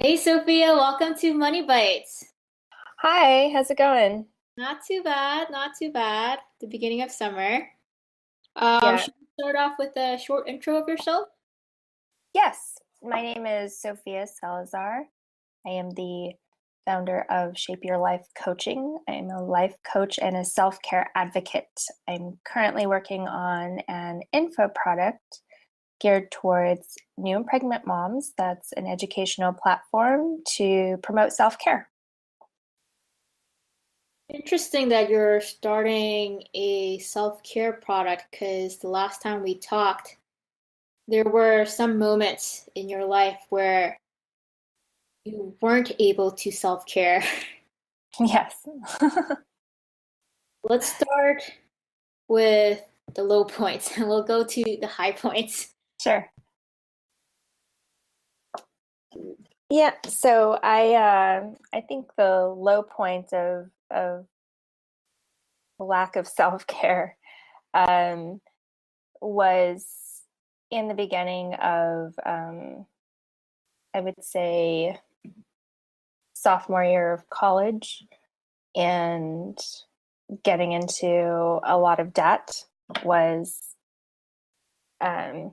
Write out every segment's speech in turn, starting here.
Hey Sophia, welcome to MoneyBites. Hi, how's it going? Not too bad, not too bad. The beginning of summer. Yeah. Should we start off with a short intro of yourself? Yes, my name is Sofia Salazar. I am the founder of Shape Your Life Coaching. I'm a life coach and a self-care advocate. I'm currently working on an info product geared towards new and pregnant moms. That's an educational platform to promote self-care. Interesting that you're starting a self-care product because the last time we talked, there were some moments in your life where you weren't able to self-care. Yes. Let's start with the low points and we'll go to the high points. Sure. Yeah, so I think the low point of lack of self-care um, was in the beginning of I would say sophomore year of college and getting into a lot of debt was um,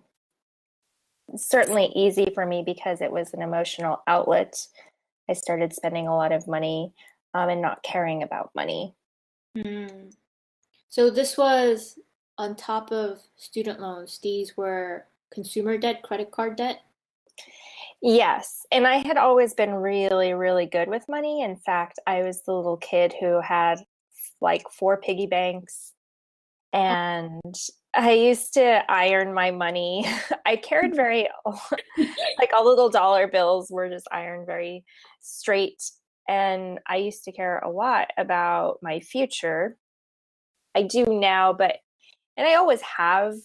certainly easy for me because it was an emotional outlet. I started spending a lot of money and not caring about money. Hmm. So this was on top of student loans. These were consumer debt, credit card debt. Yes, and I had always been really, really good with money. In fact, I was the little kid who had like four piggy banks, and I used to iron my money. I cared very, like all little dollar bills were just ironed very straight. And I used to care a lot about my future. I do now, and I always have.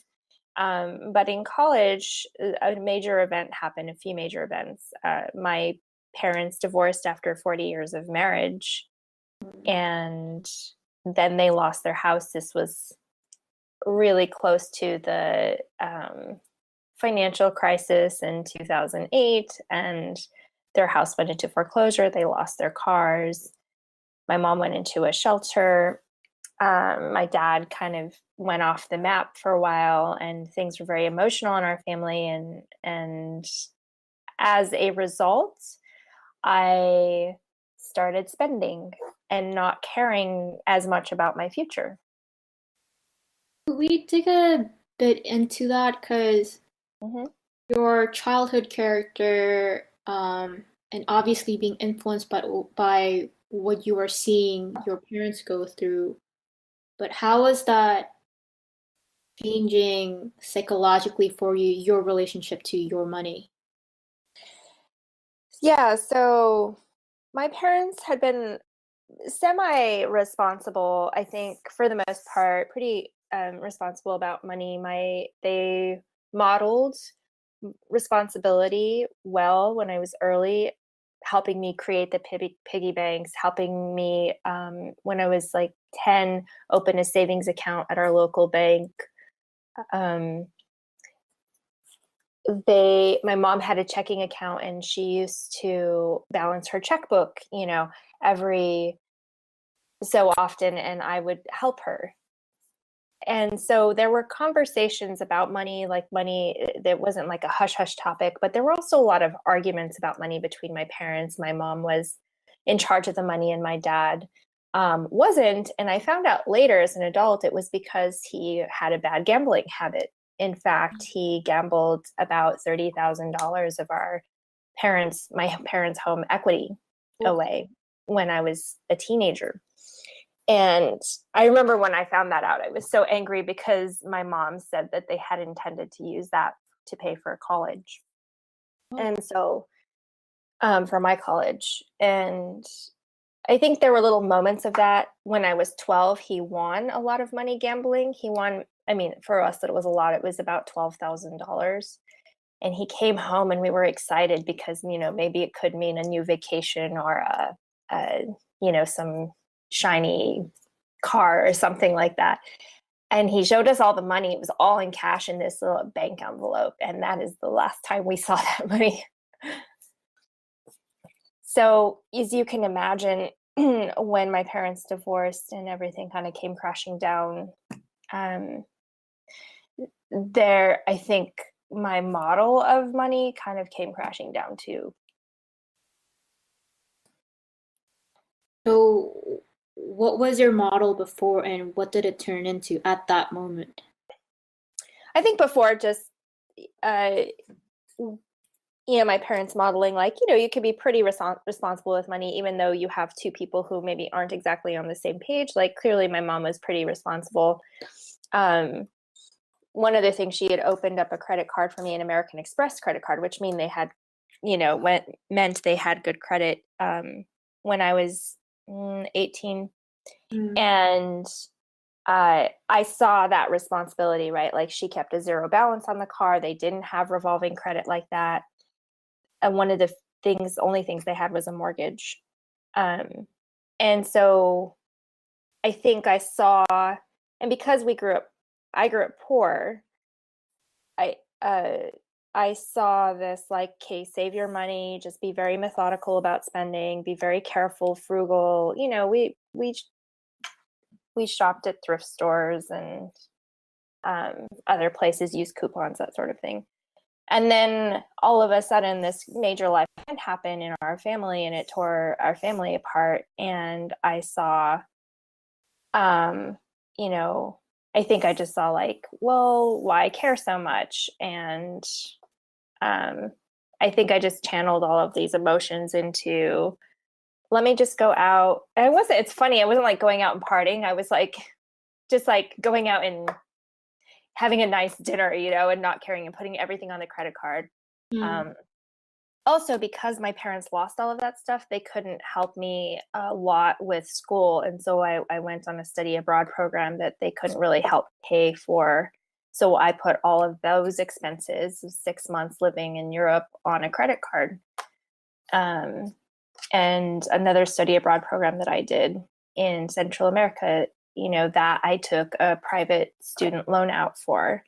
But in college, a major event happened, a few major events. My parents divorced after 40 years of marriage, and then they lost their house. This was really close to the financial crisis in 2008, and their house went into foreclosure. They lost their cars. My mom went into a shelter. My dad kind of went off the map for a while, and things were very emotional in our family. And as a result, I started spending and not caring as much about my future. Could we dig a bit into that? Because Hmm. your childhood character, and obviously being influenced by what you are seeing your parents go through, but how is that changing psychologically for you, your relationship to your money? Yeah, so my parents had been semi-responsible, I think, for the most part, pretty responsible about money. They modeled responsibility well when I was early, helping me create the piggy banks, helping me when I was like 10 open a savings account at our local bank. Um, my mom had a checking account and she used to balance her checkbook, every so often, and I would help her. And so there were conversations about money, like money that wasn't like a hush hush topic, but there were also a lot of arguments about money between my parents. My mom was in charge of the money and my dad wasn't. And I found out later as an adult it was because he had a bad gambling habit. In fact, he gambled about $30,000 of my parents' home equity away when I was a teenager. And I remember when I found that out, I was so angry because my mom said that they had intended to use that to pay for college. Oh. And so, for my college. And I think there were little moments of that. When I was 12, he won a lot of money gambling. He won, I mean, for us, it was a lot. It was about $12,000. And he came home and we were excited because, maybe it could mean a new vacation or some shiny car or something like that. And he showed us all the money. It was all in cash in this little bank envelope. And that is the last time we saw that money. So as you can imagine, when my parents divorced and everything kind of came crashing down, um, I think my model of money kind of came crashing down too. So, what was your model before, and what did it turn into at that moment? I think before just, uh, my parents modeling, like, you can be pretty responsible with money, even though you have two people who maybe aren't exactly on the same page. Like, clearly my mom was pretty responsible. One other thing, she had opened up a credit card for me, an American Express credit card, which meant they had good credit, when I was 18. Mm. And I saw that responsibility, right? Like, she kept a zero balance on the car. They didn't have revolving credit like that. And one of the only things they had was a mortgage. And so I think I saw, and because I grew up poor, I, uh, I saw this, like, okay, save your money, just be very methodical about spending, be very careful, frugal. We shopped at thrift stores and other places, used coupons, that sort of thing. And then all of a sudden, this major life event happened in our family, and it tore our family apart. And I saw, um, you know, I think I just saw, like, well, why care so much? And I think I just channeled all of these emotions into, let me just go out. And it's funny, I wasn't like going out and partying. I was like, just like going out and having a nice dinner, and not caring and putting everything on the credit card. Mm. Um, Also, because my parents lost all of that stuff, they couldn't help me a lot with school. And so I went on a study abroad program that they couldn't really help pay for. So I put all of those expenses, 6 months living in Europe, on a credit card. And another study abroad program that I did in Central America, that I took a private student loan out for.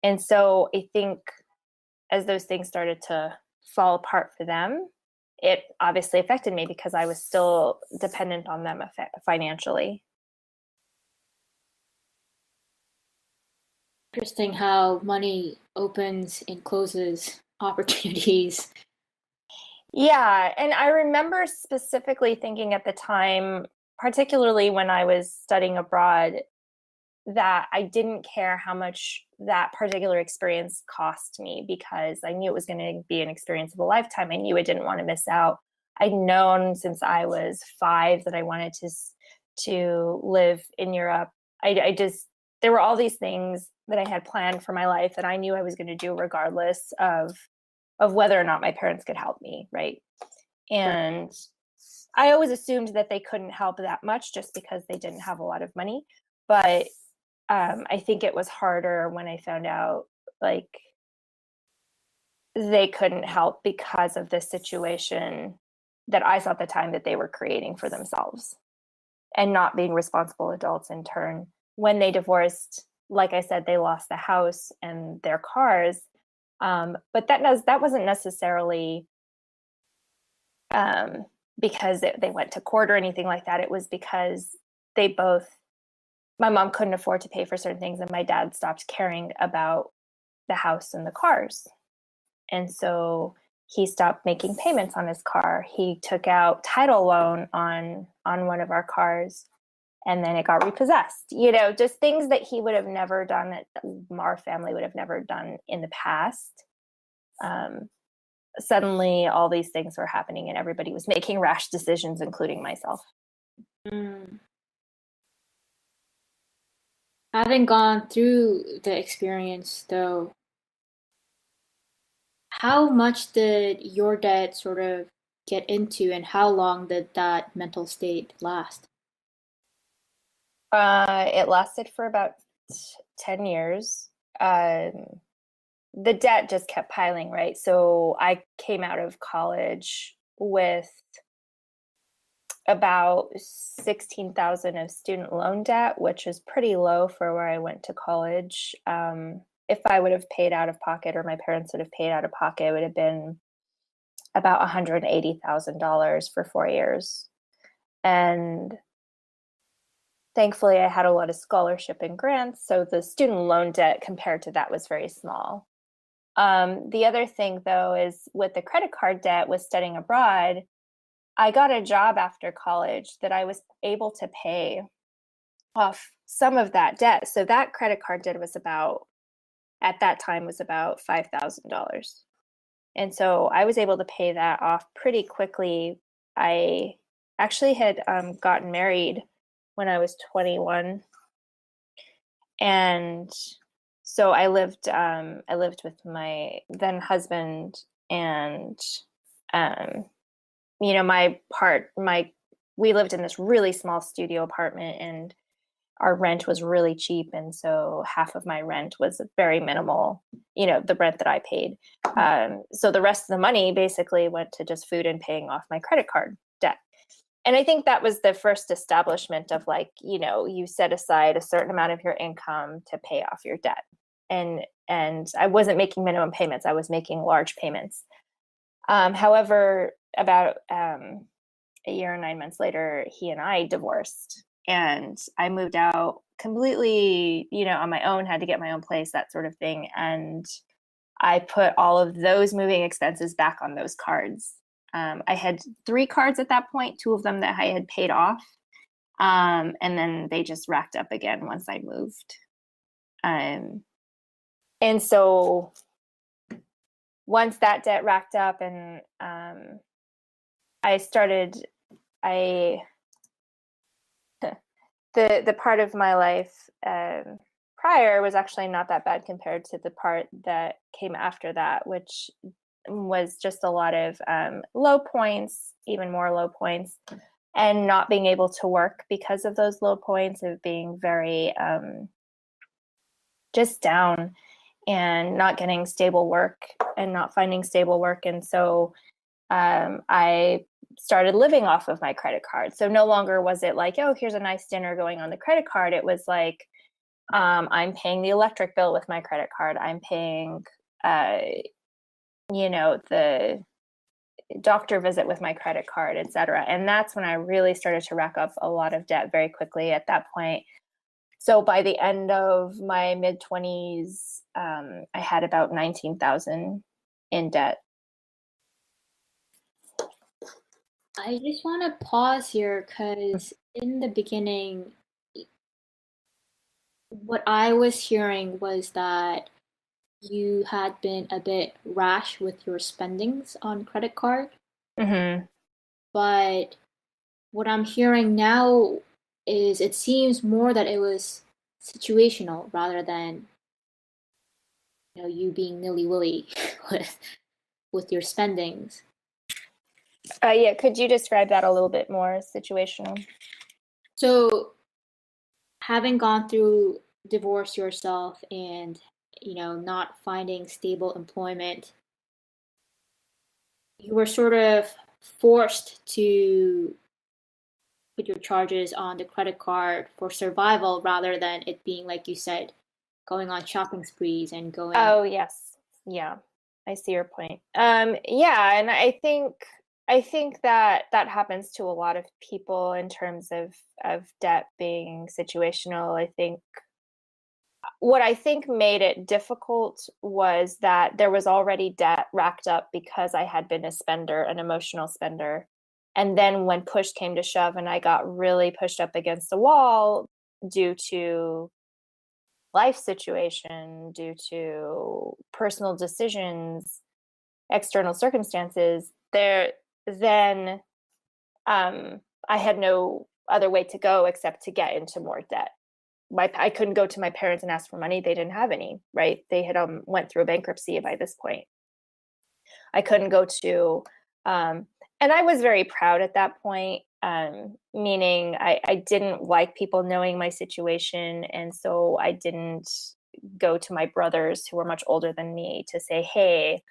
And so I think as those things started to fall apart for them, it obviously affected me because I was still dependent on them financially. Interesting how money opens and closes opportunities. Yeah, and I remember specifically thinking at the time, particularly when I was studying abroad, that I didn't care how much that particular experience cost me, because I knew it was going to be an experience of a lifetime. I knew I didn't want to miss out. I'd known since I was 5 that I wanted to live in Europe. I just, there were all these things that I had planned for my life that I knew I was going to do regardless of whether or not my parents could help me, right? And I always assumed that they couldn't help that much just because they didn't have a lot of money. But I think it was harder when I found out, like, they couldn't help because of this situation that I saw at the time that they were creating for themselves, and not being responsible adults in turn. When they divorced, like I said, they lost the house and their cars. But that wasn't necessarily because they went to court or anything like that. It was because my mom couldn't afford to pay for certain things, and my dad stopped caring about the house and the cars. And so he stopped making payments on his car. He took out title loan on one of our cars, and then it got repossessed. Just things that he would have never done, that our family would have never done in the past. Suddenly all these things were happening, and everybody was making rash decisions, including myself. Mm. Having gone through the experience, though, how much did your dad sort of get into, and how long did that mental state last? It lasted for about 10 years. The debt just kept piling, right? So I came out of college with about 16,000 of student loan debt, which is pretty low for where I went to college. If I would have paid out of pocket, or my parents would have paid out of pocket, it would have been about $180,000 for 4 years. And thankfully, I had a lot of scholarship and grants, so the student loan debt compared to that was very small. The other thing, though, is with the credit card debt with studying abroad, I got a job after college that I was able to pay off some of that debt. So that credit card debt was at that time, was about $5,000. And so I was able to pay that off pretty quickly. I actually had gotten married when I was 21. And so I lived with my then husband, and we lived in this really small studio apartment, and our rent was really cheap, and so half of my rent was very minimal, the rent that I paid. So the rest of the money basically went to just food and paying off my credit card debt. And I think that was the first establishment of you set aside a certain amount of your income to pay off your debt. And I wasn't making minimum payments. I was making large payments. However, about a year and 9 months later, he and I divorced, and I moved out completely, on my own, had to get my own place, that sort of thing. And I put all of those moving expenses back on those cards. I had 3 cards at that point, 2 of them that I had paid off. And then they just racked up again once I moved. And so once that debt racked up, and the part of my life prior was actually not that bad compared to the part that came after that, which was just a lot of low points, even more low points, and not being able to work because of those low points, of being very just down and not getting stable work and not finding stable work. And so I started living off of my credit card. So no longer was it like, oh, here's a nice dinner going on the credit card. It was like, I'm paying the electric bill with my credit card. I'm paying, the doctor visit with my credit card, et cetera. And that's when I really started to rack up a lot of debt very quickly at that point. So by the end of my mid-20s, I had about $19,000 in debt. I just want to pause here because in the beginning, what I was hearing was that you had been a bit rash with your spendings on credit card. Mm-hmm. But what I'm hearing now is it seems more that it was situational rather than you being nilly-willy with your spendings. Yeah, could you describe that a little bit more, situational? So having gone through divorce yourself and not finding stable employment, you were sort of forced to put your charges on the credit card for survival rather than it being, like you said, going on shopping sprees and going. Oh, yes. Yeah, I see your point. Yeah, and I think that happens to a lot of people in terms of debt being situational. I think what I think made it difficult was that there was already debt racked up because I had been a spender, an emotional spender. And then when push came to shove and I got really pushed up against the wall due to life situation, due to personal decisions, external circumstances, then I had no other way to go except to get into more debt. I couldn't go to my parents and ask for money. They didn't have any, right? They had went through a bankruptcy by this point. I couldn't go to, and I was very proud at that point, meaning I didn't like people knowing my situation. And so I didn't go to my brothers who were much older than me to say, hey,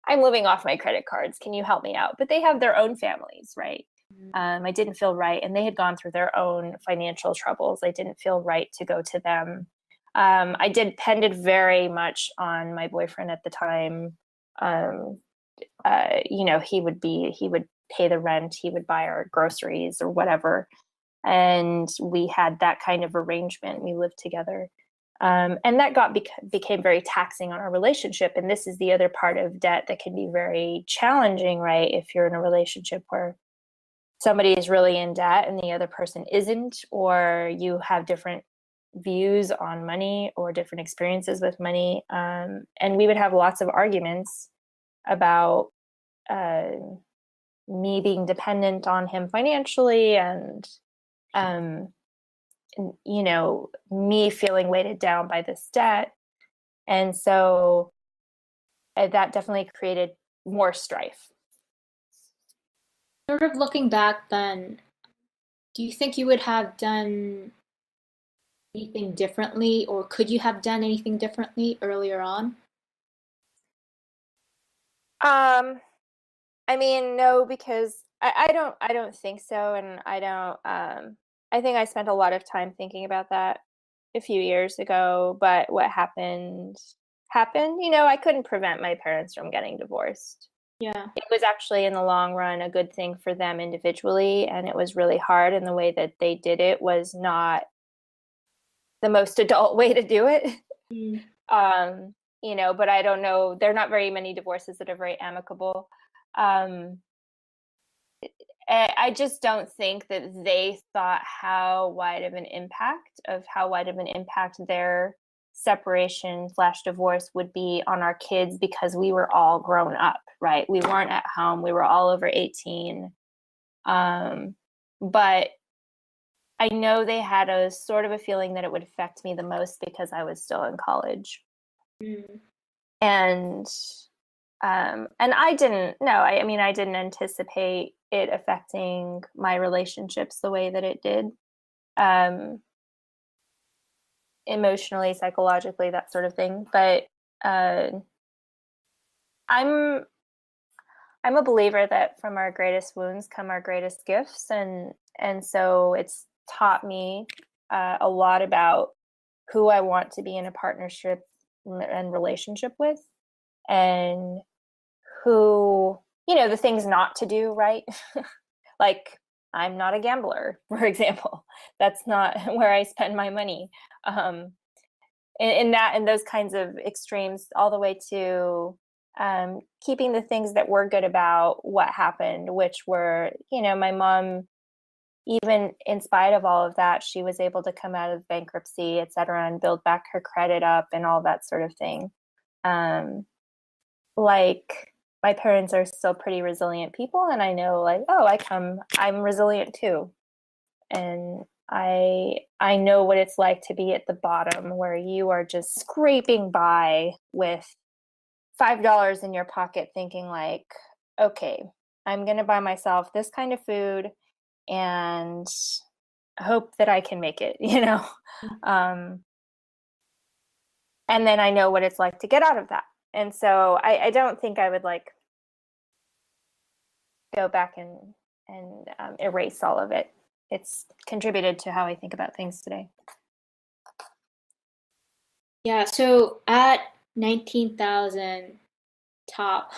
I'm living off my credit cards. Can you help me out? But they have their own families, right? I didn't feel right. And they had gone through their own financial troubles. I didn't feel right to go to them. I depended very much on my boyfriend at the time he would pay the rent, he would buy our groceries or whatever. And we had that kind of arrangement. We lived together. And that became very taxing on our relationship. And this is the other part of debt that can be very challenging, right? If you're in a relationship where somebody is really in debt and the other person isn't, or you have different views on money or different experiences with money. And we would have lots of arguments about me being dependent on him financially, and me feeling weighted down by this debt. And so that definitely created more strife. Sort of looking back then, do you think you would have done anything differently, or could you have done anything differently earlier on? I mean, no, because I don't think so. And I think I spent a lot of time thinking about that a few years ago, but what happened. I couldn't prevent my parents from getting divorced. Yeah. It was actually in the long run a good thing for them individually, and it was really hard, and the way that they did it was not the most adult way to do it. Mm. But I don't know, there are not very many divorces that are very amicable. I just don't think that they thought how wide of an impact their separation/divorce would be on our kids, because we were all grown up, right? We weren't at home. We were all over 18. But I know they had a sort of a feeling that it would affect me the most because I was still in college. Mm. And I didn't know. I didn't anticipate it affecting my relationships the way that it did. Emotionally, psychologically, that sort of thing. But I'm a believer that from our greatest wounds come our greatest gifts, and so it's taught me a lot about who I want to be in a partnership and relationship with, and who, the things not to do, right? Like, I'm not a gambler, for example. That's not where I spend my money. In those kinds of extremes, all the way to keeping the things that were good about what happened, which were, my mom, even in spite of all of that, she was able to come out of bankruptcy, et cetera, and build back her credit up and all that sort of thing. Like, my parents are still pretty resilient people, and I know, like, I'm resilient too. And I know what it's like to be at the bottom, where you are just scraping by with $5 in your pocket, thinking like, okay, I'm going to buy myself this kind of food and hope that I can make it, and then I know what it's like to get out of that. And so I don't think I would like go back and erase all of it. It's contributed to how I think about things today. Yeah, so at 19,000 top,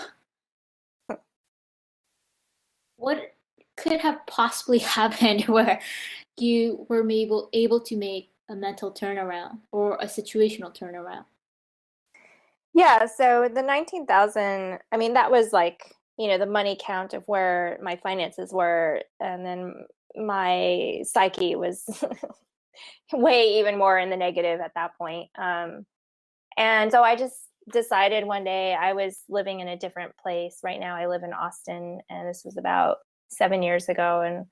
what could have possibly happened where you were able to make a mental turnaround or a situational turnaround? Yeah, so the 19,000, that was like, the money count of where my finances were, and then my psyche was way even more in the negative at that point. And so I just decided one day, I was living in a different place. Right now I live in Austin, and this was about 7 years ago, and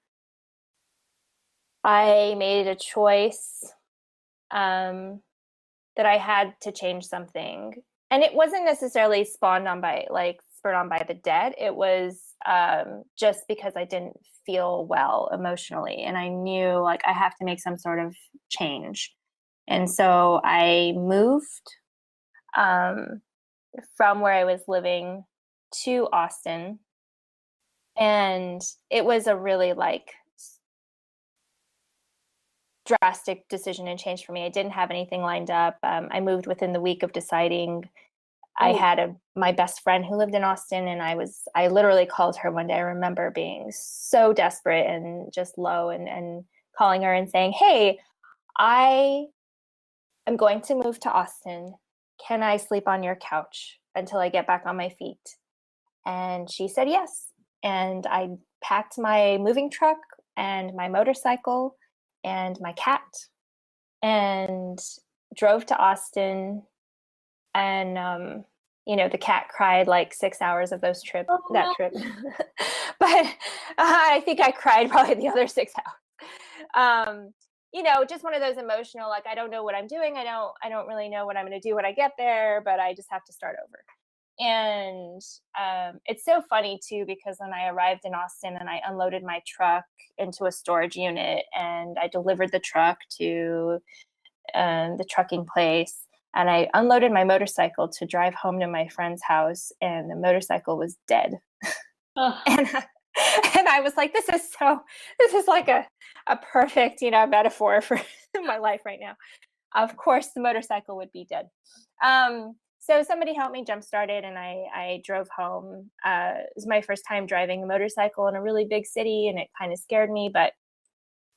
I made a choice that I had to change something. And it wasn't necessarily spurred on by the debt. It was just because I didn't feel well emotionally, and I knew, like, I have to make some sort of change. And so I moved from where I was living to Austin, and it was a really drastic decision and change for me. I didn't have anything lined up. I moved within the week of deciding. I had my best friend who lived in Austin, and I literally called her one day. I remember being so desperate and just low, and calling her and saying, "Hey, I am going to move to Austin. Can I sleep on your couch until I get back on my feet?" And she said yes. And I packed my moving truck and my motorcycle and my cat and drove to Austin. And the cat cried like 6 hours of Oh that no. trip. But I think I cried probably the other 6 hours. Just one of those emotional, like, I don't know what I'm doing. I don't really know what I'm going to do when I get there, but I just have to start over. And it's so funny too, because when I arrived in Austin and I unloaded my truck into a storage unit and I delivered the truck to the trucking place, and I unloaded my motorcycle to drive home to my friend's house, and the motorcycle was dead. Oh. And I was like, this is like a perfect, metaphor for my life right now. Of course, the motorcycle would be dead. So somebody helped me jumpstart it, and I drove home. It was my first time driving a motorcycle in a really big city, and it kind of scared me, but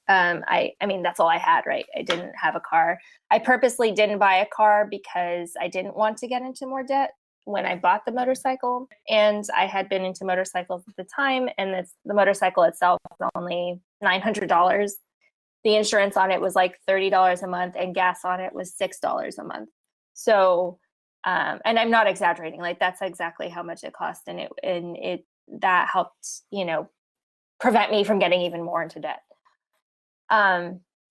I mean, that's all I had, right? I didn't have a car. I purposely didn't buy a car because I didn't want to get into more debt when I bought the motorcycle. And I had been into motorcycles at the time, and the motorcycle itself was only $900. The insurance on it was like $30 a month, and gas on it was $6 a month. So, and I'm not exaggerating, like, that's exactly how much it cost. And that helped, prevent me from getting even more into debt.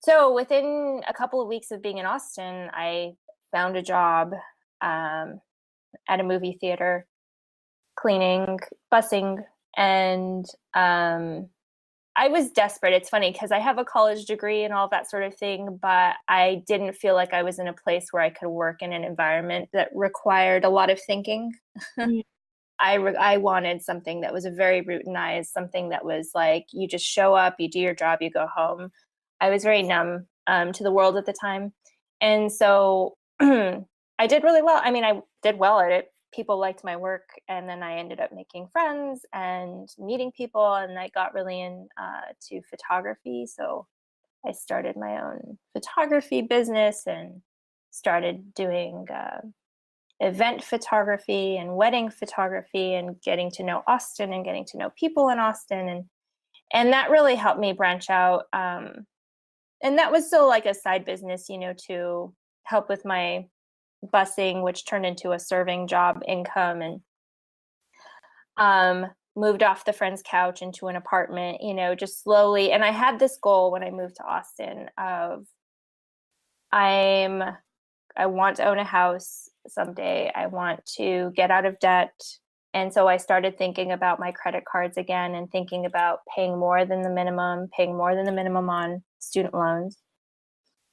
So within a couple of weeks of being in Austin, I found a job at a movie theater, cleaning, bussing, and I was desperate. It's funny because I have a college degree and all that sort of thing, but I didn't feel like I was in a place where I could work in an environment that required a lot of thinking. Mm. I wanted something that was very routinized, something that was like, you just show up, you do your job, you go home. I was very numb to the world at the time. And so I did really well. I mean, I did well at it. People liked my work. And then I ended up making friends and meeting people. And I got really into photography. So I started my own photography business and started doing event photography and wedding photography, and getting to know Austin and getting to know people in Austin. And that really helped me branch out. And that was still like a side business, to help with my busing, which turned into a serving job income, and moved off the friend's couch into an apartment, just slowly. And I had this goal when I moved to Austin of I want to own a house someday. I want to get out of debt. And so I started thinking about my credit cards again, and thinking about paying more than the minimum on student loans.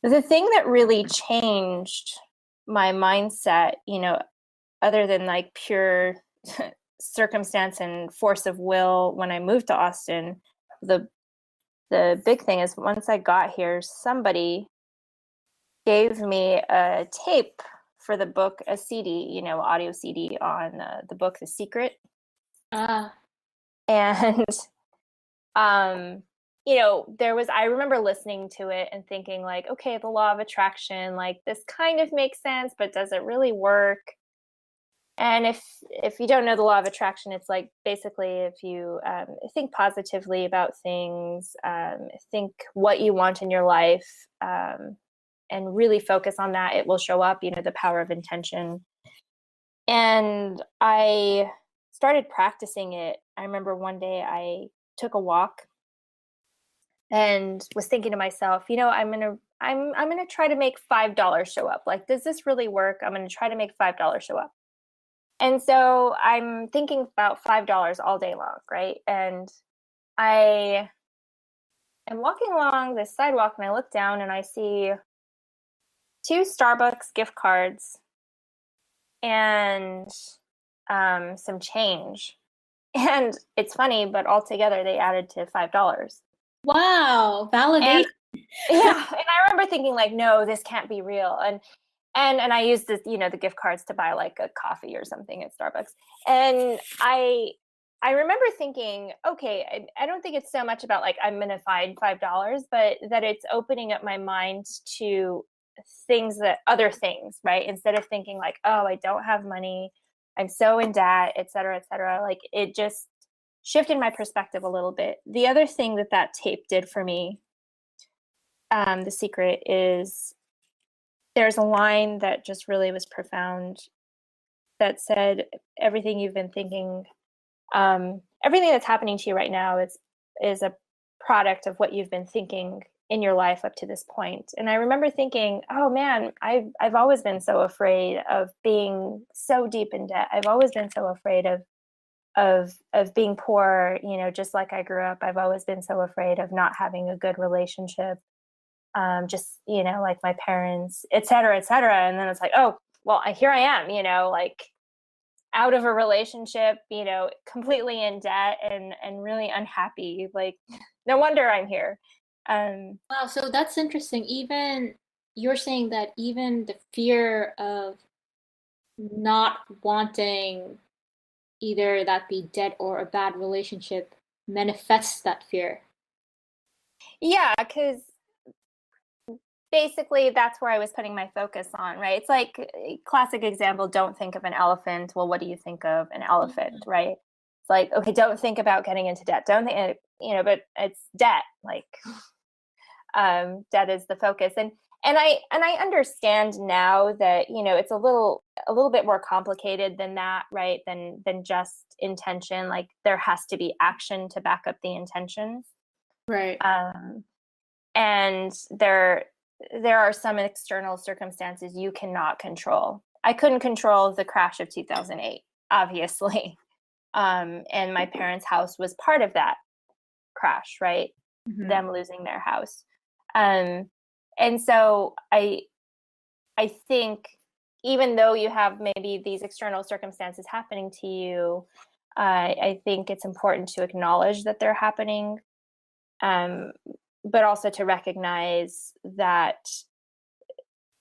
The thing that really changed my mindset, other than like pure circumstance and force of will when I moved to Austin, the big thing is, once I got here, somebody gave me a tape for the book, a CD, audio CD on the book The Secret. Ah. And I remember listening to it and thinking like, okay, the law of attraction, like, this kind of makes sense, but does it really work? And if you don't know the law of attraction, it's like, basically, if you think positively about things, think what you want in your life, and really focus on that, it will show up, the power of intention. And I started practicing it. I remember one day I took a walk and was thinking to myself, I'm gonna try to make $5 show up. Like, does this really work? I'm gonna try to make $5 show up. And so I'm thinking about $5 all day long, right? And I am walking along this sidewalk, and I look down and I see 2 Starbucks gift cards and some change. And it's funny, but altogether they added to $5. Wow, validation. And yeah, and I remember thinking like, no, this can't be real. and I used this, the gift cards to buy like a coffee or something at Starbucks. And I remember thinking, okay, I don't think it's so much about like I'm going to find $5, but that it's opening up my mind to other things, right? Instead of thinking like, oh, I don't have money, I'm so in debt, et cetera, et cetera. Like it just shifted my perspective a little bit. The other thing that tape did for me, The Secret, is there's a line that just really was profound that said, everything you've been thinking, everything that's happening to you right now is a product of what you've been thinking in your life up to this point. And I remember thinking, oh man, I've always been so afraid of being so deep in debt. I've always been so afraid of being poor, just like I grew up. I've always been so afraid of not having a good relationship, just, like my parents, et cetera, et cetera. And then it's like, oh, well, here I am, like out of a relationship, completely in debt and really unhappy. Like, no wonder I'm here. Wow, so that's interesting. Even you're saying that even the fear of not wanting either that be debt or a bad relationship manifests that fear. Yeah, because basically that's where I was putting my focus on, right? It's like a classic example, don't think of an elephant. Well, what do you think of an elephant, right? It's like, okay, don't think about getting into debt. Don't think, but it's debt. Like, debt is the focus. And I understand now that, it's a little bit more complicated than that, right? Than just intention. Like there has to be action to back up the intention. Right. And there are some external circumstances you cannot control. I couldn't control the crash of 2008, obviously. And my parents' house was part of that crash, right? Mm-hmm. Them losing their house. And so I think even though you have maybe these external circumstances happening to you, I think it's important to acknowledge that they're happening, but also to recognize that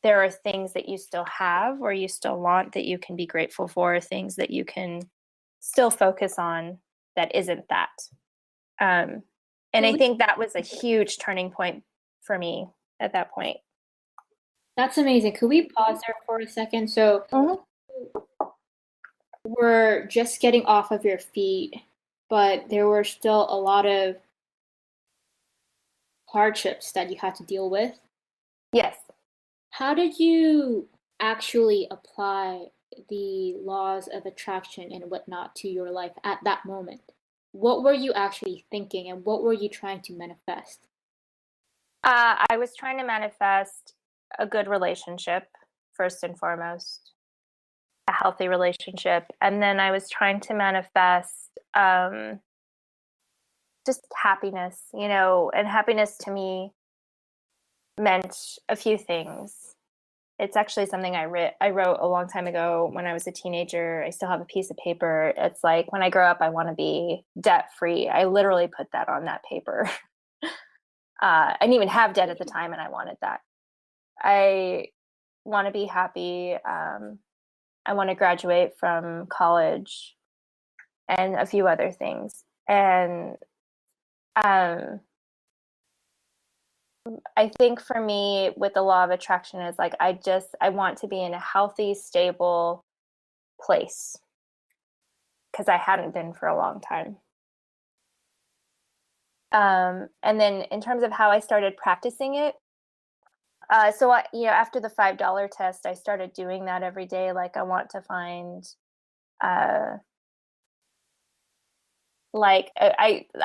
there are things that you still have or you still want that you can be grateful for, things that you can still focus on that isn't that. And I think that was a huge turning point for me at that point. That's amazing. Could we pause there for a second? So we're just getting off of your feet, but there were still a lot of hardships that you had to deal with. Yes. How did you actually apply the laws of attraction and whatnot to your life at that moment? What were you actually thinking and what were you trying to manifest? I was trying to manifest a good relationship, first and foremost, a healthy relationship. And then I was trying to manifest just happiness, and happiness to me meant a few things. It's actually something I wrote a long time ago when I was a teenager. I still have a piece of paper. It's like, when I grow up, I want to be debt free. I literally put that on that paper. I didn't even have debt at the time, and I wanted that. I want to be happy. I want to graduate from college and a few other things. And I think for me, with the law of attraction, is like I want to be in a healthy, stable place, because I hadn't been for a long time. And then in terms of how I started practicing it, so after the $5 test, I started doing that every day. Like I want to find, I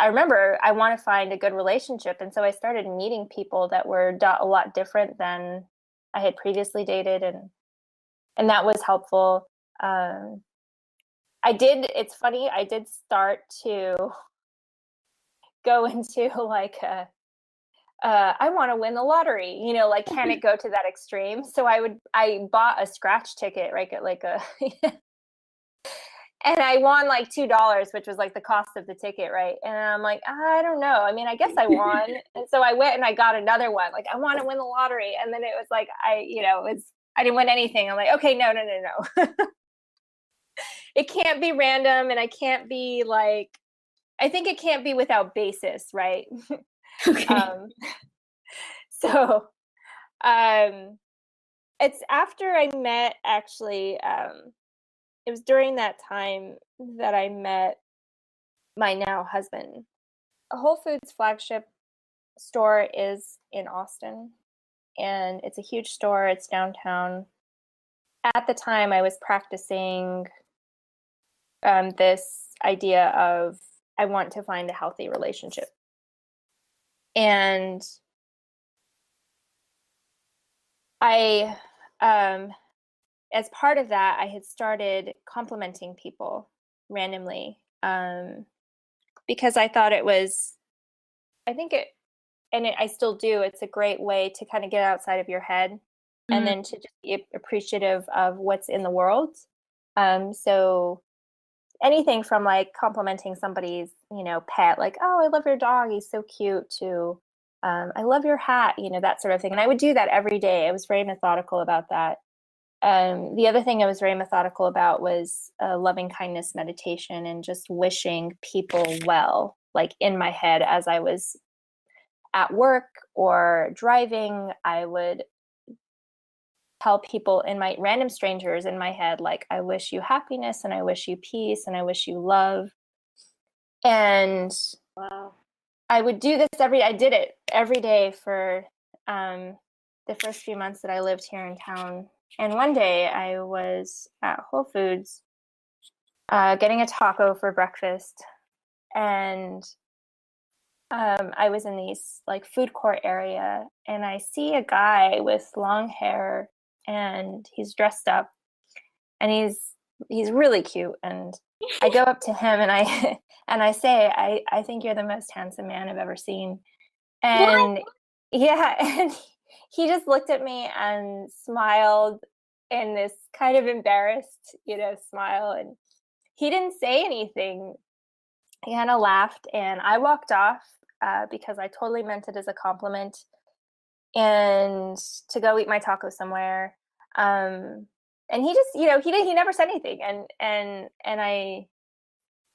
remember I want to find a good relationship, and so I started meeting people that were a lot different than I had previously dated, and that was helpful. It's funny, I did start to go into like I want to win the lottery, like, can it go to that extreme? So I bought a scratch ticket, right? Like and I won like $2, which was like the cost of the ticket, right? And I'm like, I don't know. I mean, I guess I won. And so I went and I got another one. Like, I want to win the lottery. And then it was like, it was I didn't win anything. I'm like, okay, no, no, no, no. It can't be random, and I can't be like, I think it can't be without basis, right? Okay. um, so it's after I met, actually, it was during that time that I met my now husband. A Whole Foods flagship store is in Austin, and it's a huge store. It's downtown. At the time, I was practicing this idea of I want to find a healthy relationship. And I, as part of that, I had started complimenting people randomly, because I thought it was, I think it, and I still do, it's a great way to kind of get outside of your head and Mm, then to just be appreciative of what's in the world. So anything from like complimenting somebody's, pet, like, oh, I love your dog, he's so cute, to I love your hat, that sort of thing. And I would do that every day. I was very methodical about that. The other thing I was very methodical about was loving kindness meditation and just wishing people well, like in my head as I was at work or driving. I would tell people, in my random strangers in my head, like, I wish you happiness, and I wish you peace, and I wish you love. And wow. I would do this I did it every day for the first few months that I lived here in town. And one day I was at Whole Foods getting a taco for breakfast. And I was in these like food court area, and I see a guy with long hair, and he's dressed up, and he's really cute. And I go up to him, and I and I say, I think you're the most handsome man I've ever seen. What? And yeah, and he just looked at me and smiled in this kind of embarrassed, smile. And he didn't say anything. He kind of laughed, and I walked off because I totally meant it as a compliment, and to go eat my taco somewhere. And he just, he never said anything. And I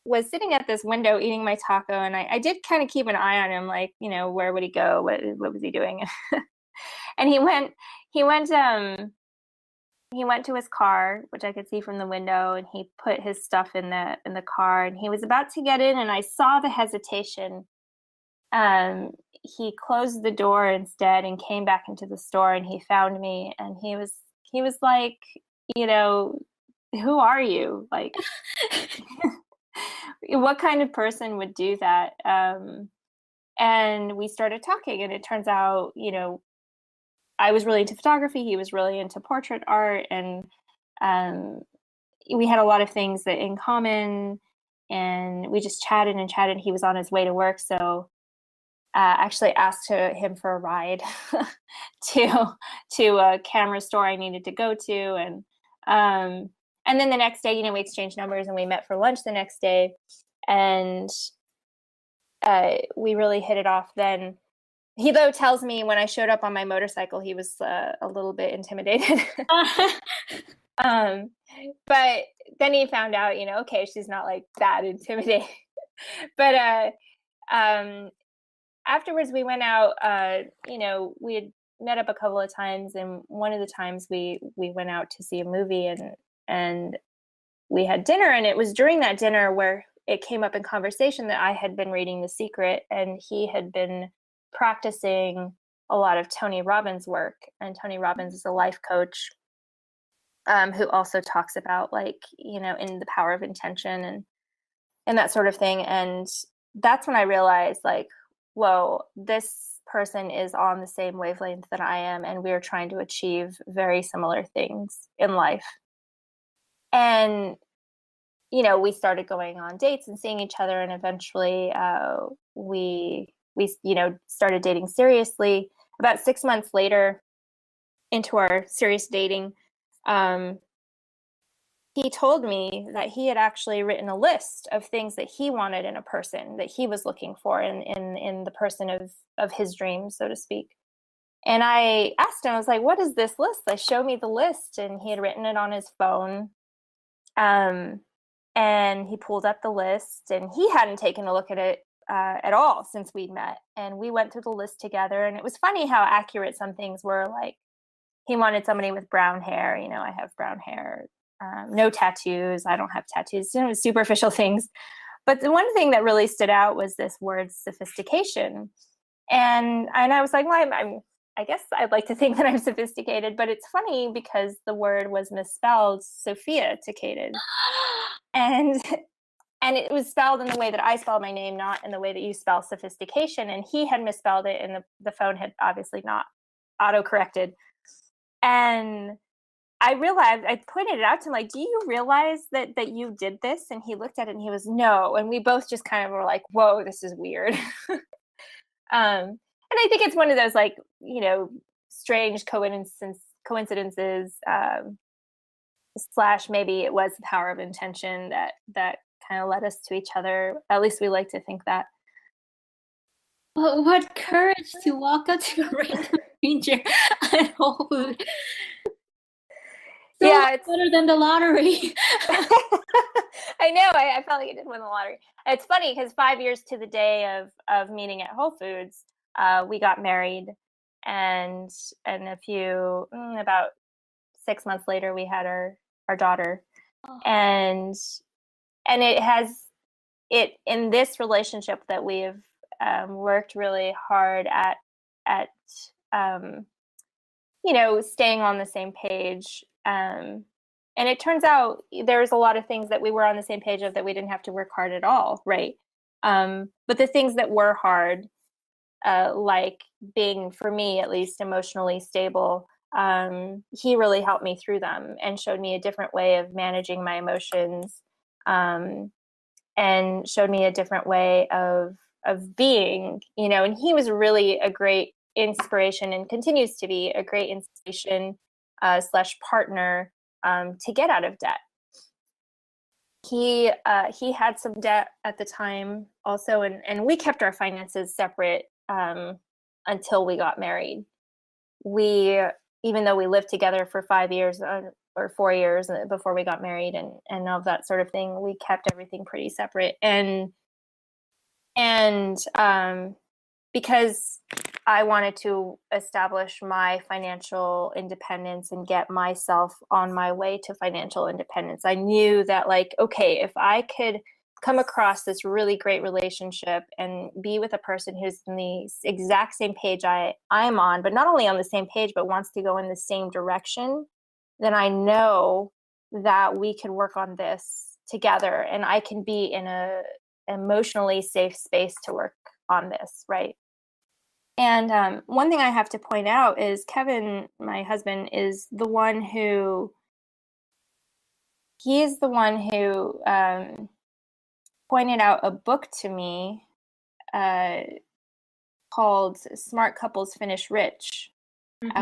was sitting at this window eating my taco, and I did kind of keep an eye on him, like, where would he go? What was he doing? And he went to his car, which I could see from the window, and he put his stuff in the car, and he was about to get in, and I saw the hesitation. He closed the door instead and came back into the store, and he found me, and he was like, who are you? Like, what kind of person would do that? And we started talking, and it turns out, I was really into photography. He was really into portrait art, and um, we had a lot of things that in common, and we just chatted and chatted. He was on his way to work, so actually asked him for a ride to a camera store I needed to go to. And then the next day, we exchanged numbers, and we met for lunch the next day, and we really hit it off then. He, though, tells me when I showed up on my motorcycle, he was a little bit intimidated. But then he found out, okay, she's not like that intimidating. But afterwards we went out, we had met up a couple of times, and one of the times we went out to see a movie, and we had dinner. And it was during that dinner where it came up in conversation that I had been reading The Secret, and he had been practicing a lot of Tony Robbins' work. And Tony Robbins is a life coach, who also talks about, like, in the power of intention and that sort of thing. And that's when I realized, like, whoa, this person is on the same wavelength that I am, and we're trying to achieve very similar things in life. And we started going on dates and seeing each other, and eventually we started dating seriously. About 6 months later into our serious dating, he told me that he had actually written a list of things that he wanted in a person, that he was looking for in the person of his dreams, so to speak. And I asked him, I was like, what is this list? They showed me the list, and he had written it on his phone. And he pulled up the list, and he hadn't taken a look at it at all since we'd met. And we went through the list together, and it was funny how accurate some things were. Like, he wanted somebody with brown hair. You know, I have brown hair, no tattoos. I don't have tattoos, you know, superficial things. But the one thing that really stood out was this word sophistication. And I was like, well, I guess I'd like to think that I'm sophisticated, but it's funny because the word was misspelled sophisticated. And it was spelled in the way that I spell my name, not in the way that you spell sophistication. And he had misspelled it, and the phone had obviously not auto-corrected. And I realized, I pointed it out to him, like, do you realize that you did this? And he looked at it and he was, no. And we both just kind of were like, whoa, this is weird. And I think it's one of those, like, you know, strange coincidences, / maybe it was the power of intention that kind of led us to each other. At least we like to think that. Well, what courage to walk up to a random stranger at Whole Foods. So Yeah, it's better than the lottery. I know. I felt like I did win the lottery. It's funny because 5 years to the day of meeting at Whole Foods, we got married, and about 6 months later, we had our daughter. Oh. And it in this relationship that we've worked really hard at you know, staying on the same page. And it turns out there's a lot of things that we were on the same page of that we didn't have to work hard at all, right? But the things that were hard, like being, for me at least, emotionally stable, he really helped me through them and showed me a different way of managing my emotions, and showed me a different way of being, you know. And he was really a great inspiration, and continues to be a great inspiration / partner to get out of debt. He had some debt at the time also, and we kept our finances separate until we got married. Even though we lived together for 5 years or 4 years before we got married, and all of that sort of thing, we kept everything pretty separate. And because I wanted to establish my financial independence and get myself on my way to financial independence, I knew that, like, okay, if I could come across this really great relationship and be with a person who's in the exact same page I'm on, but not only on the same page, but wants to go in the same direction, then I know that we can work on this together, and I can be in a emotionally safe space to work on this, right? And one thing I have to point out is Kevin, my husband, is the one who pointed out a book to me called Smart Couples Finish Rich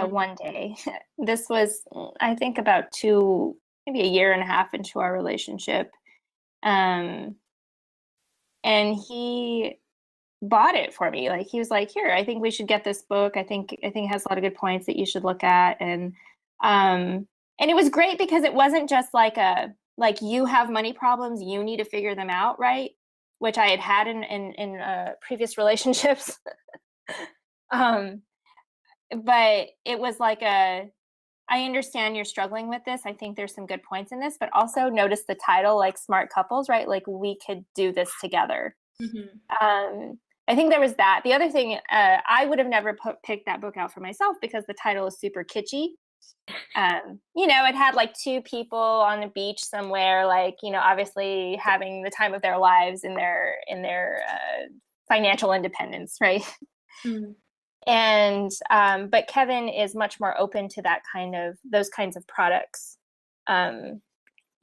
one day. This was, I think, about maybe a year and a half into our relationship. And he bought it for me. Like, he was like, here, I think we should get this book. I think it has a lot of good points that you should look at. And it was great because it wasn't just like you have money problems, you need to figure them out, right? Which I had in previous relationships. But it was like I understand you're struggling with this. I think there's some good points in this, but also notice the title, like Smart Couples, right? Like, we could do this together. Mm-hmm. I think there was that. The other thing, I would have never picked that book out for myself because the title is super kitschy. You know, it had like two people on the beach somewhere, like, you know, obviously having the time of their lives in their financial independence, right? Mm. And but Kevin is much more open to those kinds of products.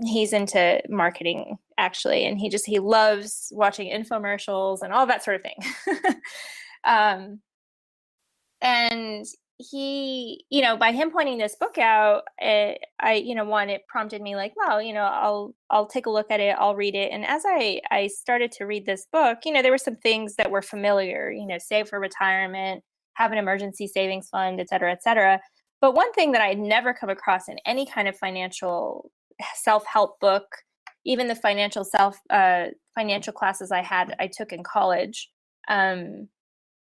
He's into marketing, actually, and he loves watching infomercials and all that sort of thing. And he, you know, by him pointing this book out, it prompted me, like, well, you know, I'll take a look at it, I'll read it. And as I started to read this book, you know, there were some things that were familiar, you know, save for retirement, have an emergency savings fund, et cetera, et cetera. But one thing that I'd never come across in any kind of financial self-help book, even the financial classes I took in college,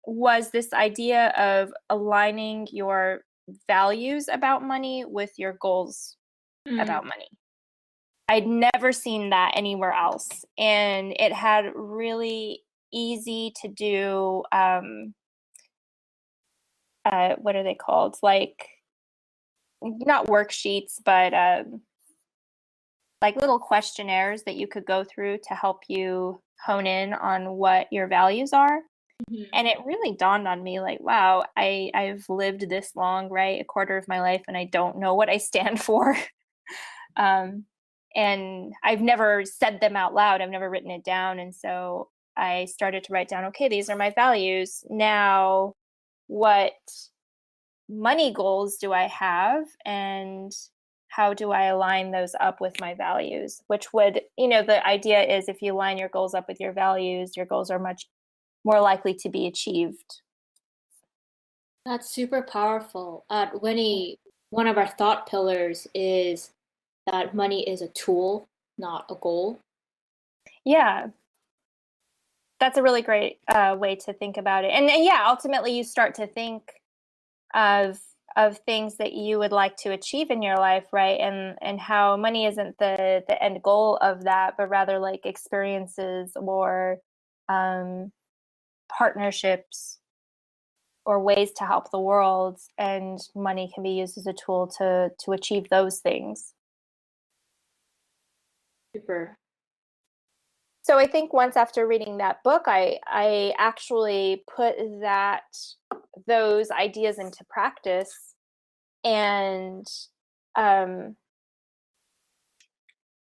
was this idea of aligning your values about money with your goals about money. I'd never seen that anywhere else. And it had really easy to do, what are they called? Like, not worksheets, but like little questionnaires that you could go through to help you hone in on what your values are. And it really dawned on me like, wow, I've lived this long, right? A quarter of my life, and I don't know what I stand for. And I've never said them out loud. I've never written it down. And so I started to write down, okay, these are my values. Now, what money goals do I have? And how do I align those up with my values? Which would, the idea is if you line your goals up with your values, your goals are much more likely to be achieved. That's super powerful. At Winnie, one of our thought pillars is that money is a tool, not a goal. Yeah, that's a really great way to think about it. And yeah, ultimately you start to think of things that you would like to achieve in your life, right? And how money isn't the end goal of that, but rather like experiences or partnerships or ways to help the world, and money can be used as a tool to achieve those things. Super. So I think once after reading that book, I actually put those ideas into practice, and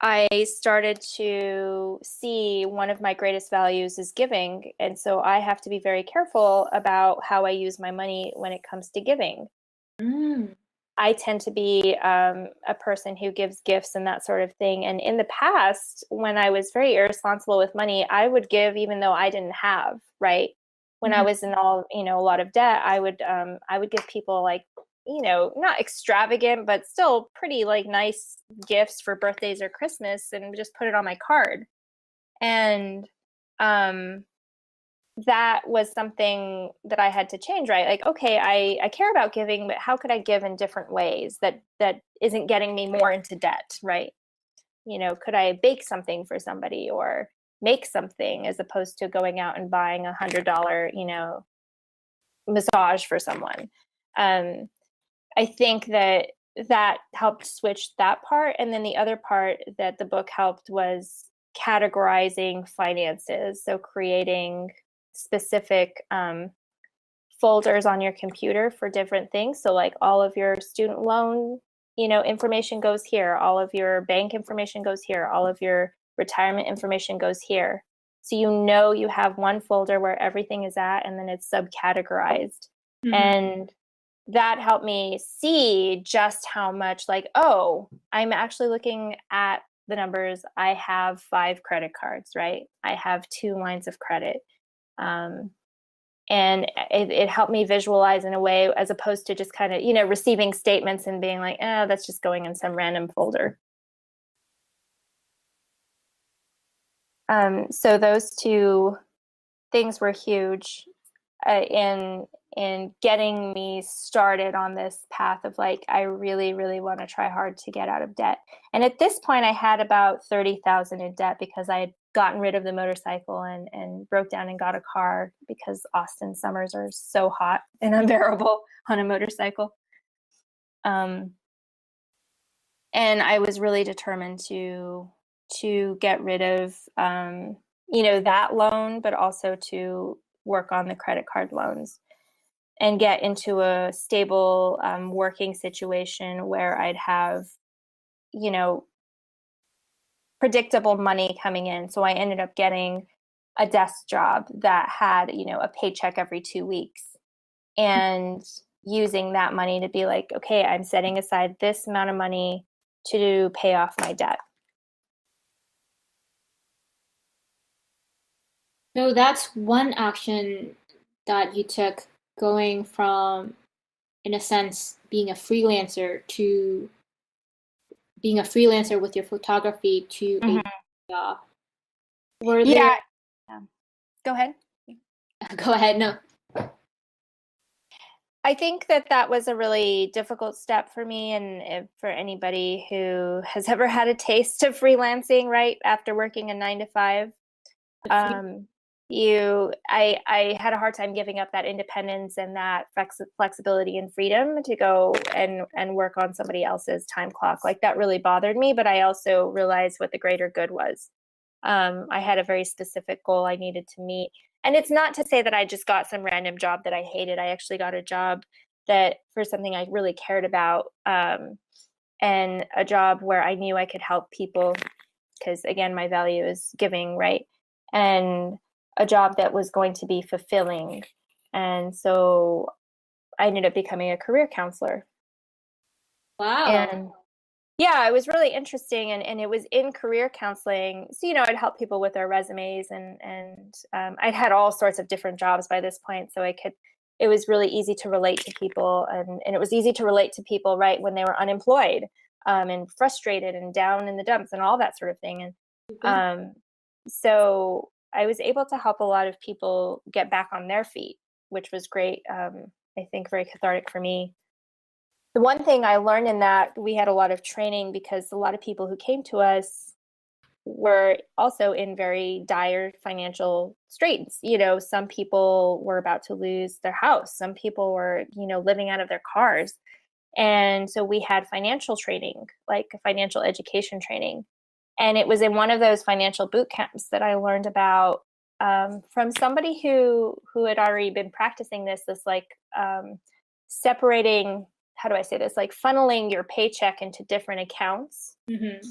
I started to see one of my greatest values is giving. And so I have to be very careful about how I use my money when it comes to giving. I tend to be a person who gives gifts and that sort of thing. And in the past, when I was very irresponsible with money, I would give even though I didn't have, right? When I was in a lot of debt, I would give people like, not extravagant, but still pretty like nice gifts for birthdays or Christmas, and just put it on my card. And that was something that I had to change, right? Like, okay, I care about giving, but how could I give in different ways that isn't getting me more into debt, right? Could I bake something for somebody or make something as opposed to going out and buying $100, massage for someone? I think that helped switch that part. And then the other part that the book helped was categorizing finances. So creating specific folders on your computer for different things. So like all of your student loan, information goes here. All of your bank information goes here. All of your retirement information goes here. So you have one folder where everything is at, and then it's subcategorized. And that helped me see just how much like, oh, I'm actually looking at the numbers. I have 5 credit cards, right? I have 2 lines of credit. And it helped me visualize in a way as opposed to just kind of, receiving statements and being like, oh, that's just going in some random folder. So those 2 things were huge in getting me started on this path of like, I really, really want to try hard to get out of debt. And at this point I had about 30,000 in debt because I had gotten rid of the motorcycle and broke down and got a car because Austin summers are so hot and unbearable on a motorcycle. And I was really determined to get rid of, that loan, but also to work on the credit card loans and get into a stable working situation where I'd have, predictable money coming in. So I ended up getting a desk job that had, a paycheck every 2 weeks, and using that money to be like, okay, I'm setting aside this amount of money to pay off my debt. So that's one action that you took going from, in a sense, being a freelancer to being a freelancer with your photography to a Mhm. job? Were there, Yeah. Yeah. Go ahead. go ahead, no. I think that that was a really difficult step for me, and for anybody who has ever had a taste of freelancing, right? After working a 9 to 5, The free, um, I had a hard time giving up that independence and that flexibility and freedom to go and work on somebody else's time clock. Like that really bothered me, but I also realized what the greater good was. I had a very specific goal I needed to meet. And it's not to say that I just got some random job that I hated. I actually got a job that for something I really cared about, and a job where I knew I could help people because, again, my value is giving, right? And a job that was going to be fulfilling. And so I ended up becoming a career counselor. wow. And yeah, it was really interesting, and it was in career counseling. So, I'd help people with their resumes, and I'd had all sorts of different jobs by this point, so it was really easy to relate to people, and it was easy to relate to people, right, when they were unemployed, and frustrated and down in the dumps and all that sort of thing. And so I was able to help a lot of people get back on their feet, which was great. I think very cathartic for me. The one thing I learned in that, we had a lot of training because a lot of people who came to us were also in very dire financial straits. Some people were about to lose their house. Some people were, living out of their cars. And so we had financial training, like financial education training. And it was in one of those financial boot camps that I learned about, from somebody who had already been practicing this like, separating, how do I say this, like funneling your paycheck into different accounts Mm-hmm.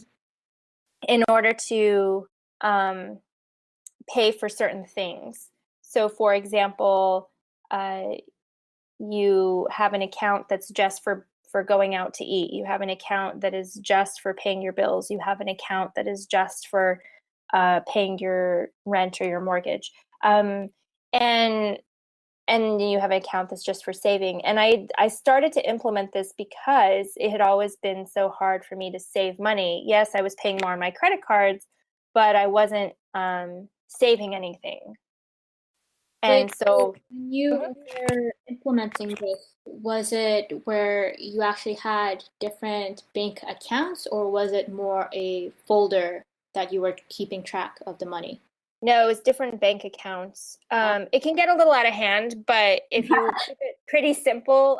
in order to, pay for certain things. So, for example, you have an account that's just for going out to eat. You have an account that is just for paying your bills. You have an account that is just for paying your rent or your mortgage. And you have an account that's just for saving. And I started to implement this because it had always been so hard for me to save money. Yes, I was paying more on my credit cards, but I wasn't saving anything. Wait, And so so, when you mhm. were implementing this, was it where you actually had different bank accounts, or was it more a folder that you were keeping track of the money? No, it's different bank accounts. Wow. It can get a little out of hand, but if you keep it pretty simple,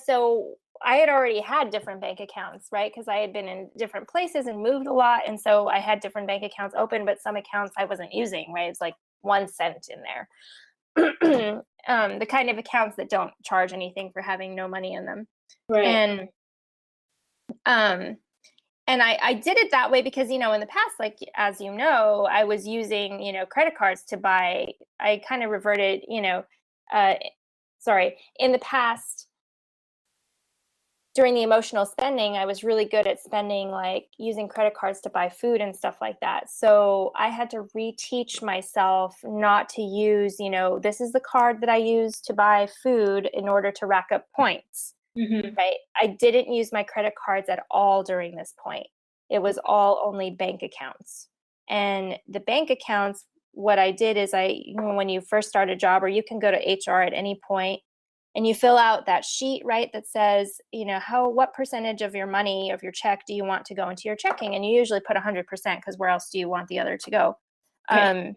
so I had already had different bank accounts, right? Because I had been in different places and moved a lot. And so I had different bank accounts open, but some accounts I wasn't using, right? It's like 1 cent in there. The kind of accounts that don't charge anything for having no money in them. Right. And um, I did it that way because, in the past, like, as I was using, credit cards to buy. I kind of reverted, uh, sorry, in the past, during the emotional spending, I was really good at spending, like using credit cards to buy food and stuff like that. So I had to reteach myself not to use, this is the card that I use to buy food in order to rack up points. Mm-hmm. Right? I didn't use my credit cards at all during this point. It was all only bank accounts. And the bank accounts, what I did is when you first start a job, or you can go to HR at any point, and you fill out that sheet, right, that says, what percentage of your money, of your check, do you want to go into your checking? And you usually put 100% because where else do you want the other to go? Right.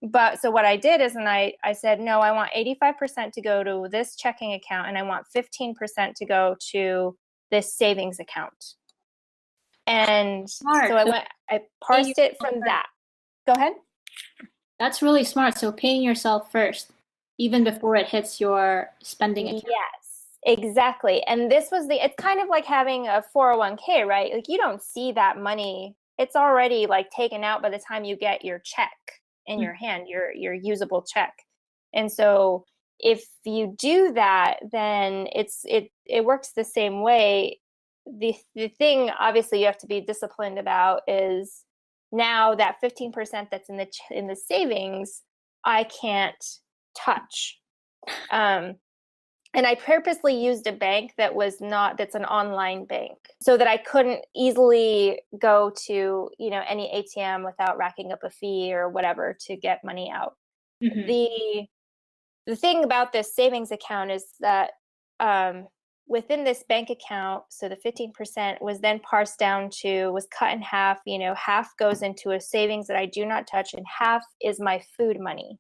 But so what I did is, and I said, no, I want 85% to go to this checking account, and I want 15% to go to this savings account. And so Smart. So I paying parsed it yourself from first. that. Go ahead. That's really smart. So paying yourself first, even before it hits your spending account. Yes, exactly. And it's kind of like having a 401k, right? Like you don't see that money. It's already like taken out by the time you get your check in Mm. your hand, your usable check. And so if you do that, then it works the same way. The thing obviously you have to be disciplined about is now that 15% that's in the savings, I can't touch. And I purposely used a bank that's an online bank so that I couldn't easily go to, any ATM without racking up a fee or whatever to get money out. Mm-hmm. The thing about this savings account is that within this bank account, so the 15% was then parsed down was cut in half. Half goes into a savings that I do not touch, and half is my food money.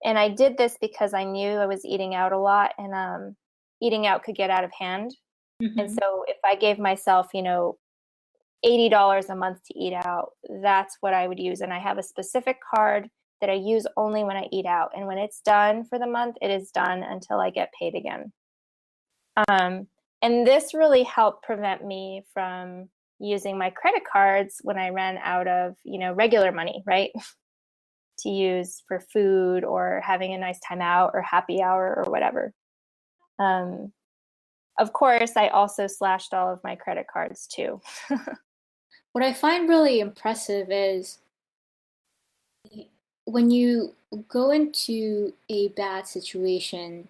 And I did this because I knew I was eating out a lot, and eating out could get out of hand. And Mm-hmm. so if I gave myself, $80 a month to eat out, that's what I would use. And I have a specific card that I use only when I eat out. And when it's done for the month, it is done until I get paid again. And this really helped prevent me from using my credit cards when I ran out of, regular money, right? To use for food or having a nice time out or happy hour or whatever. Of course, I also slashed all of my credit cards too. What I find really impressive is when you go into a bad situation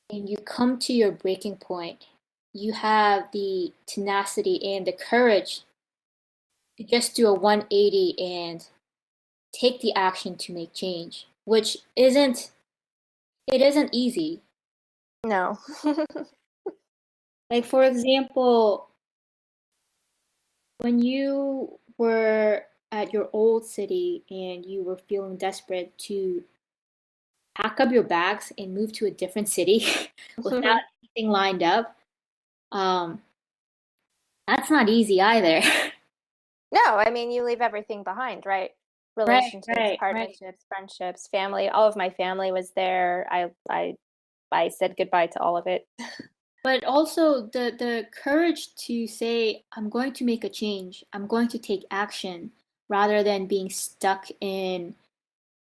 and you come to your breaking point, you have the tenacity and the courage to just do a 180 and take the action to make change, which isn't easy. No. Like for example, when you were at your old city and you were feeling desperate to pack up your bags and move to a different city without anything lined up, um, that's not easy either. No, I mean, you leave everything behind, right? Right, Relationships, right, right. partnerships, friendships, family. All of my family was there. I said goodbye to all of it. But also the courage to say, I'm going to make a change, I'm going to take action, rather than being stuck in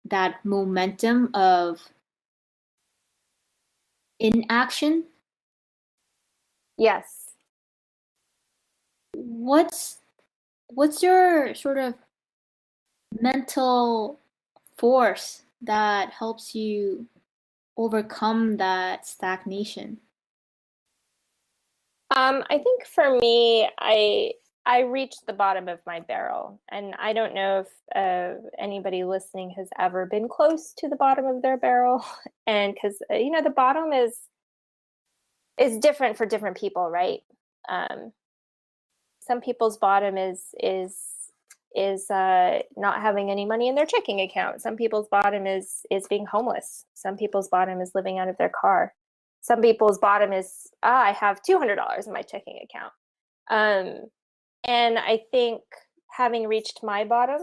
that momentum of inaction. Yes. What's what's your sort of mental force that helps you overcome that stagnation? I think for me, I reached the bottom of my barrel, and I don't know if anybody listening has ever been close to the bottom of their barrel, and because the bottom is different for different people, right? Um, some people's bottom is not having any money in their checking account. Some people's bottom is being homeless. Some people's bottom is living out of their car. Some people's bottom is I have $200 in my checking account. And I think having reached my bottom,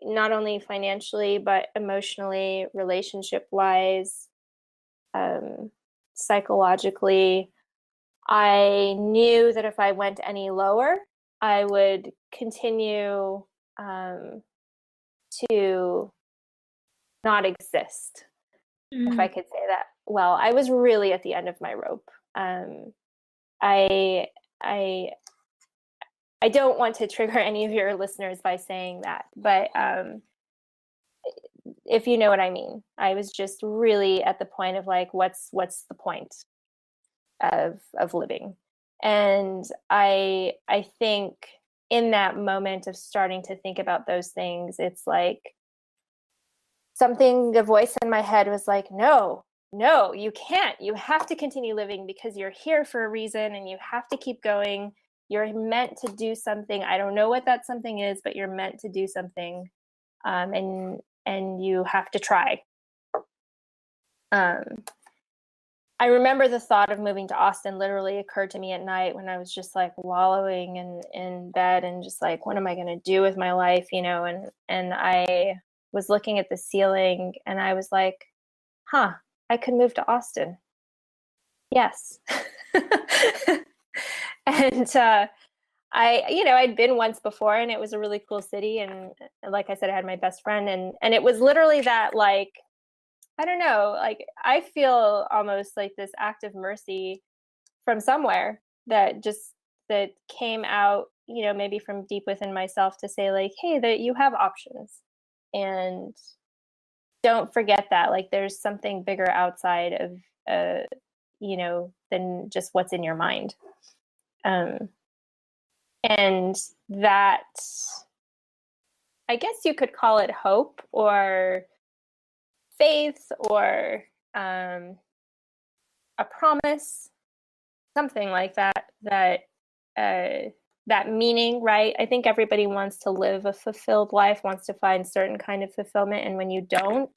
not only financially but emotionally, relationship wise, psychologically, I knew that if I went any lower, I would continue to not exist, if I Mm. could say that. Well, I was really at the end of my rope. I I I don't want to trigger any of your listeners by saying that, but if you know what I mean, I was just really at the point of like, what's the point of living? And I think in that moment of starting to think about those things, it's like a voice in my head was like, no, you can't. You have to continue living because you're here for a reason and you have to keep going. You're meant to do something. I don't know what that something is, but you're meant to do something. And you have to try. Um, I remember the thought of moving to Austin literally occurred to me at night when I was just like wallowing in bed and just like, what am I going to do with my life? And I was looking at the ceiling and I was like, I could move to Austin. Yes. And I'd been once before and it was a really cool city. And like I said, I had my best friend and it was literally that, like, I don't know, like I feel almost like this act of mercy from somewhere that came out, maybe from deep within myself to say like, hey, that you have options. And don't forget that. Like there's something bigger outside of, than just what's in your mind. And that, I guess you could call it hope or faith or a promise, something like that, that meaning, right? I think everybody wants to live a fulfilled life, wants to find certain kind of fulfillment. And when you don't,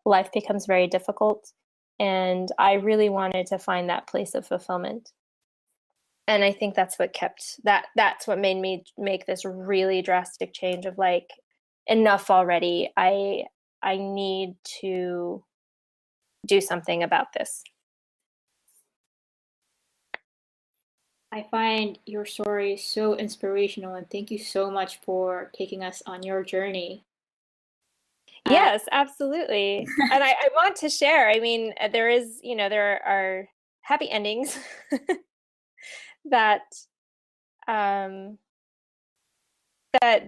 life becomes very difficult. And I really wanted to find that place of fulfillment. And I think that's what made me make this really drastic change of like, enough already. I need to do something about this. I find your story so inspirational, and thank you so much for taking us on your journey. Yes, absolutely. And I want to share, I mean, there are happy endings that that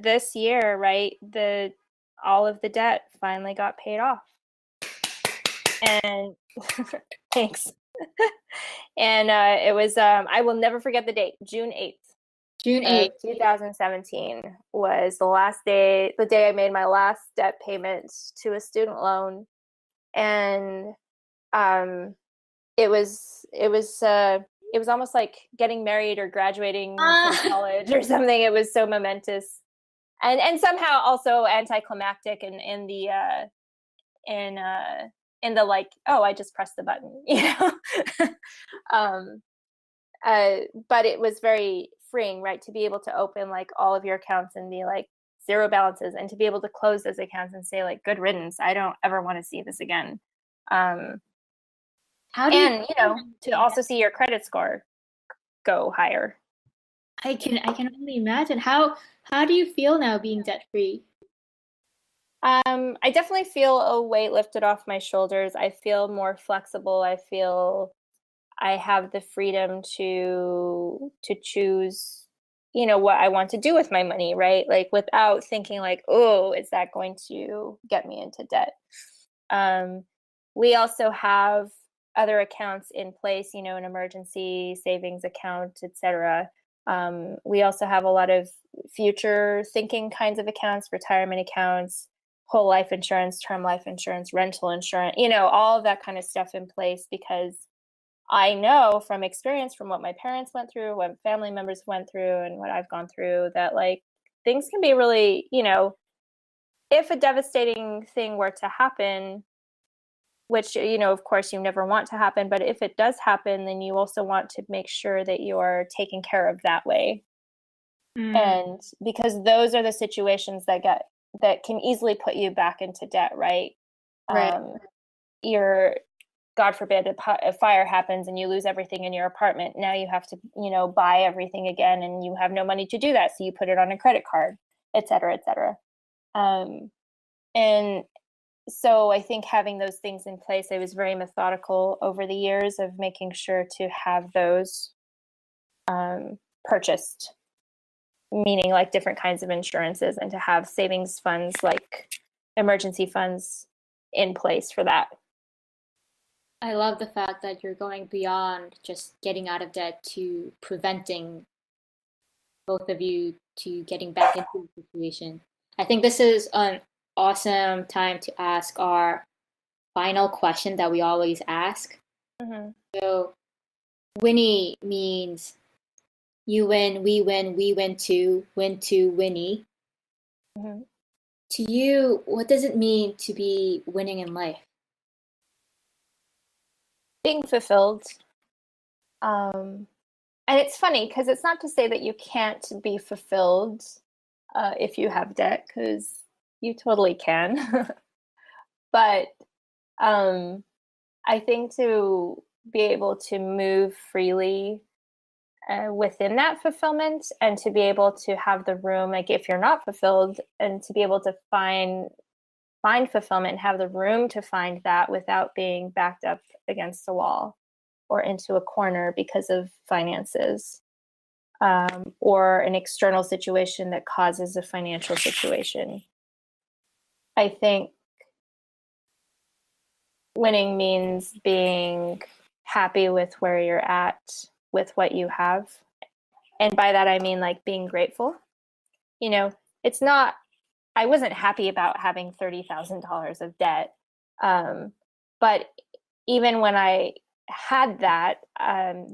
this year, right, all of the debt finally got paid off. And thanks. And it was I will never forget the date, June 8th. June 8th. 2017 was the day I made my last debt payment to a student loan. And it was almost like getting married or graduating from college or something. It was so momentous, and somehow also anticlimactic, and in the like, oh, I just pressed the button, but it was very freeing, right, to be able to open like all of your accounts and be like zero balances, and to be able to close those accounts and say like, good riddance, I don't ever want to see this again. How do and to also see your credit score go higher. I can only imagine. How do you feel now being debt free? I definitely feel a weight lifted off my shoulders. I feel more flexible. I feel I have the freedom to choose, what I want to do with my money, right? Like without thinking like, oh, is that going to get me into debt? We also have other accounts in place, an emergency savings account, etc. We also have a lot of future thinking kinds of accounts, retirement accounts, whole life insurance, term life insurance, rental insurance, all of that kind of stuff in place, because I know from experience, from what my parents went through, what family members went through, and what I've gone through, that like things can be really, if a devastating thing were to happen, which, of course you never want to happen, but if it does happen, then you also want to make sure that you're taken care of that way. And because those are the situations that can easily put you back into debt, right? Right. You're, God forbid, a fire happens and you lose everything in your apartment. Now you have to, buy everything again, and you have no money to do that. So you put it on a credit card, et cetera, et cetera. And so I think having those things in place, I was very methodical over the years of making sure to have those purchased, meaning like different kinds of insurances, and to have savings funds, like emergency funds, in place for that. I love the fact that you're going beyond just getting out of debt to preventing both of you to getting back into the situation. I think this is an awesome time to ask our final question that we always ask. So, Winnie means you win, we win too, Winnie. To you, what does it mean to be winning in life? Being fulfilled. And it's funny because it's not to say that you can't be fulfilled if you have debt, because you totally can. But I think to be able to move freely within that fulfillment, and to be able to have the room, like if you're not fulfilled, and to be able to find fulfillment and have the room to find that without being backed up against a wall or into a corner because of finances, or an external situation that causes a financial situation. I think winning means being happy with where you're at with what you have. And by that, I mean like being grateful. You know, it's not, I wasn't happy about having $30,000 of debt. But even when I had that,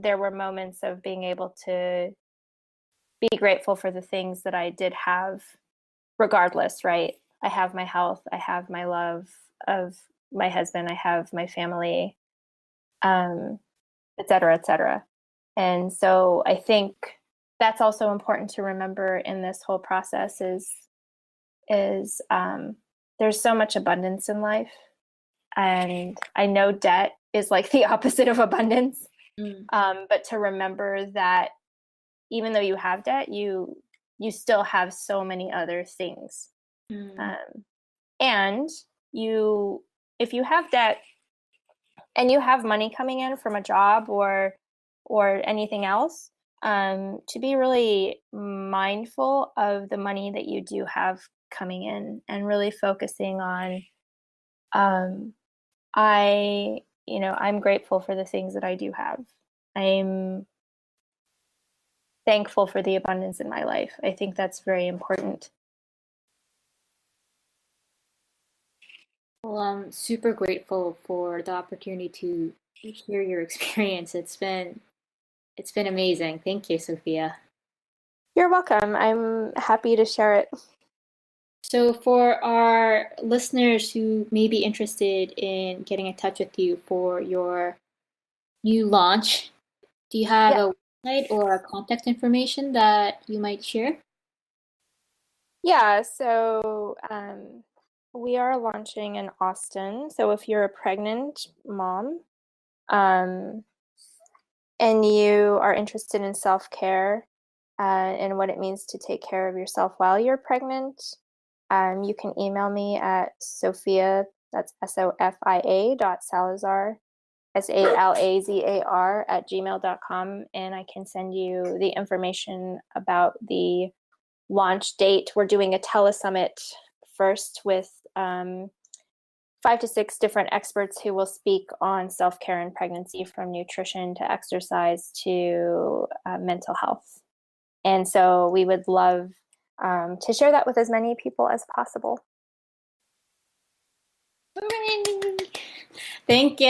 there were moments of being able to be grateful for the things that I did have, regardless, right? I have my health, I have my love of my husband, I have my family, et cetera, et cetera. And so I think that's also important to remember in this whole process is there's so much abundance in life. And I know debt is like the opposite of abundance. But to remember that even though you have debt, you still have so many other things. And if you have debt and you have money coming in from a job or anything else, to be really mindful of the money that you do have coming in and really focusing on, I'm grateful for the things that I do have. I'm thankful for the abundance in my life. I think that's very important. Well, I'm super grateful for the opportunity to hear your experience. It's been amazing. Thank you, Sophia. You're welcome. I'm happy to share it. So, for our listeners who may be interested in getting in touch with you for your new launch, do you have a website or a contact information that you might share? Yeah, so we are launching in Austin. So if you're a pregnant mom and you are interested in self-care and what it means to take care of yourself while you're pregnant, you can email me at Sophia, that's SOFIA.Salazar, SALAZAR @gmail.com, and I can send you the information about the launch date. We're doing a telesummit first with 5 to 6 different experts who will speak on self-care and pregnancy, from nutrition to exercise to mental health. And so we would love to share that with as many people as possible. Thank you.